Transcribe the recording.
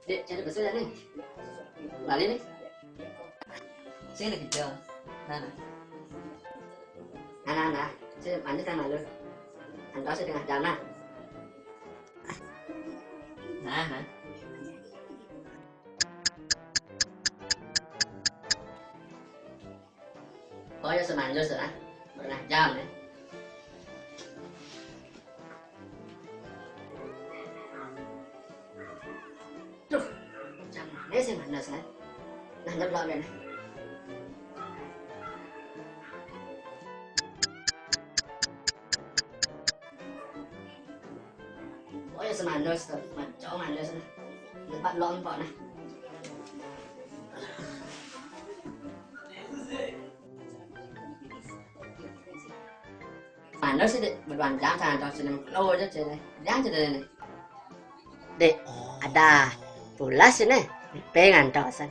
Dek, cari besar nih. Lali nih. Sini kecil. Nah. Nah. Sini mandi sama lu. Antar saya tengah jalan. Nah. Có cho sân rồi hả? Tengah jam nih. Duh, jam mana sih mana saya? Nah, jam berapa nih? Có cho sân rồi, mà chỗ màn rồi sân. Mình bắt lon vào này. Màn nó sẽ được một đoàn jam thàn cho sân lô chứ chơi này, jam chơi này. Dek, ada bola sini, pengen tosan.